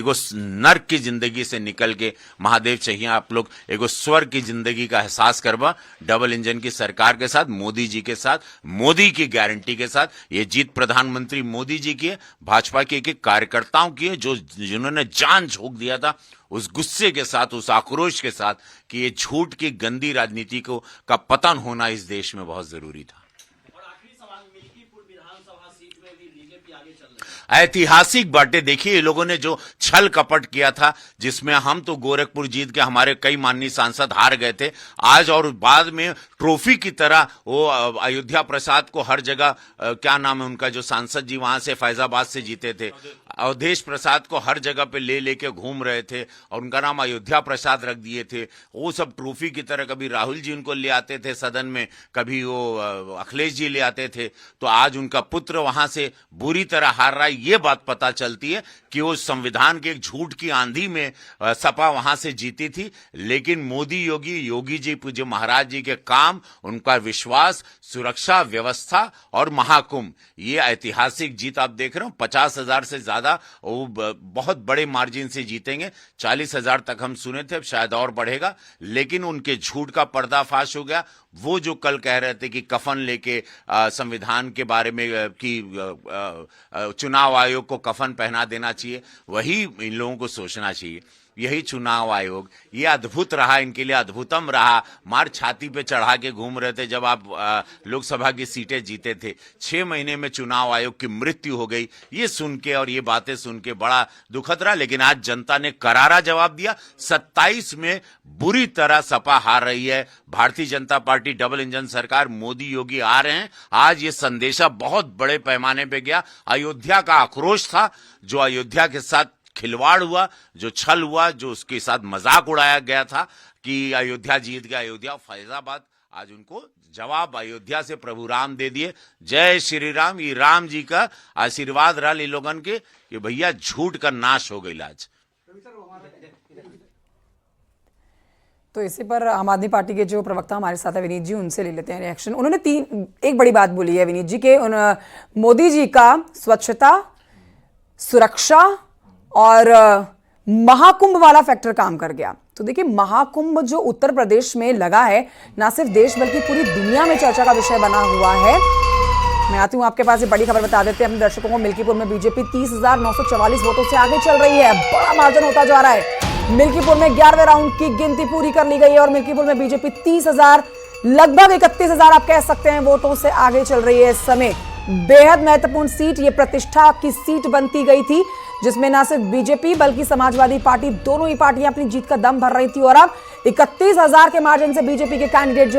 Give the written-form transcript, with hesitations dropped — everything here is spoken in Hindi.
एगो नर्क की जिंदगी से निकल के महादेव चाहिए आप लोग एगो स्वर्ग की जिंदगी का एहसास करवा डबल इंजन की सरकार के साथ, मोदी जी के साथ, मोदी की गारंटी के साथ। ये जीत प्रधानमंत्री मोदी जी की है, भाजपा के एक कार्यकर्ताओं की है जो जिन्होंने जान झोंक दिया था उस गुस्से के साथ, उस आक्रोश के साथ कि ये झूठ की गंदी राजनीति को का पतन होना इस देश में बहुत जरूरी था। ऐतिहासिक बातें देखिए, ये लोगों ने जो छल कपट किया था, जिसमें हम तो गोरखपुर जीत के हमारे कई माननीय सांसद हार गए थे, आज और बाद में ट्रॉफी की तरह वो अयोध्या प्रसाद को हर जगह क्या नाम है उनका जो सांसद जी वहां से फैजाबाद से जीते थे, अवधेश प्रसाद को हर जगह पे ले लेके घूम रहे थे और उनका नाम अयोध्या प्रसाद रख दिए थे। वो सब ट्रॉफी की तरह कभी राहुल जी उनको ले आते थे सदन में, कभी वो अखिलेश जी ले आते थे, तो आज उनका पुत्र वहां से बुरी तरह हार रहा है। ये बात पता चलती है कि वो संविधान के एक झूठ की आंधी में सपा वहां से जीती थी, लेकिन मोदी योगी जी पूज्य महाराज जी के काम, उनका विश्वास, सुरक्षा व्यवस्था और महाकुंभ, ये ऐतिहासिक जीत आप देख रहे हो। 50,000 से ज्यादा वो बहुत बड़े मार्जिन से जीतेंगे। 40,000 तक हम सुने थे, शायद और बढ़ेगा, लेकिन उनके झूठ का पर्दाफाश हो गया। वो जो कल कह रहे थे कि कफन लेके संविधान के बारे में कि चुनाव आयोग को कफन पहना देना चाहिए, वही इन लोगों को सोचना चाहिए। यही चुनाव आयोग, ये अद्भुत रहा, इनके लिए अद्भुतम रहा। मार छाती पे चढ़ा के घूम रहे थे जब आप लोकसभा की सीटें जीते थे। 6 महीने में चुनाव आयोग की मृत्यु हो गई। ये सुन के और ये बातें सुन के बड़ा दुखद रहा, लेकिन आज जनता ने करारा जवाब दिया। 27 में बुरी तरह सपा हार रही है। Bharatiya Janata party double engine सरकार, मोदी योगी आ रहे हैं। आज ये संदेशा बहुत बड़े पैमाने पे गया। अयोध्या का आक्रोश था, जो अयोध्या के साथ खिलवाड़ हुआ, जो छल हुआ, जो उसके साथ मजाक उड़ाया गया था कि अयोध्या जीत गया, अयोध्या फैजाबाद, आज उनको जवाब अयोध्या से प्रभु राम दे दिए। जय श्री राम। ये राम जी का आशीर्वाद रहा इन लोगन के कि भैया झूठ का नाश हो गई आज। तो इसी पर आम आदमी पार्टी के जो प्रवक्ता हमारे साथ है विनीत जी, उनसे ले लेते हैं रिएक्शन। उन्होंने एक बड़ी बात बोली है विनीत जी के, मोदी जी का स्वच्छता, सुरक्षा और महाकुंभ वाला फैक्टर काम कर गया। तो देखिए, महाकुंभ जो उत्तर प्रदेश में लगा है, ना सिर्फ देश बल्कि पूरी दुनिया में चर्चा का विषय बना हुआ है। मैं आती हूं आपके पास, ये बड़ी खबर बता देते हैं अपने दर्शकों को। मिल्कीपुर में बीजेपी 30,944 वोटों से आगे चल रही है। बड़ा मार्जिन होता जा रहा है। मिल्कीपुर में 11वें राउंड की गिनती पूरी कर ली गई है और मिल्कीपुर में बीजेपी 30,000 लगभग 31,000 आप कह सकते हैं वोटों से आगे चल रही है इस समय। बेहद महत्वपूर्ण सीट, ये प्रतिष्ठा की सीट बनती गई थी, जिसमें ना सिर्फ बीजेपी बल्कि समाजवादी पार्टी, दोनों ही पार्टियां अपनी जीत का दम भर रही थी और अब 31,000 के मार्जिन से बीजेपी के कैंडिडेट जो है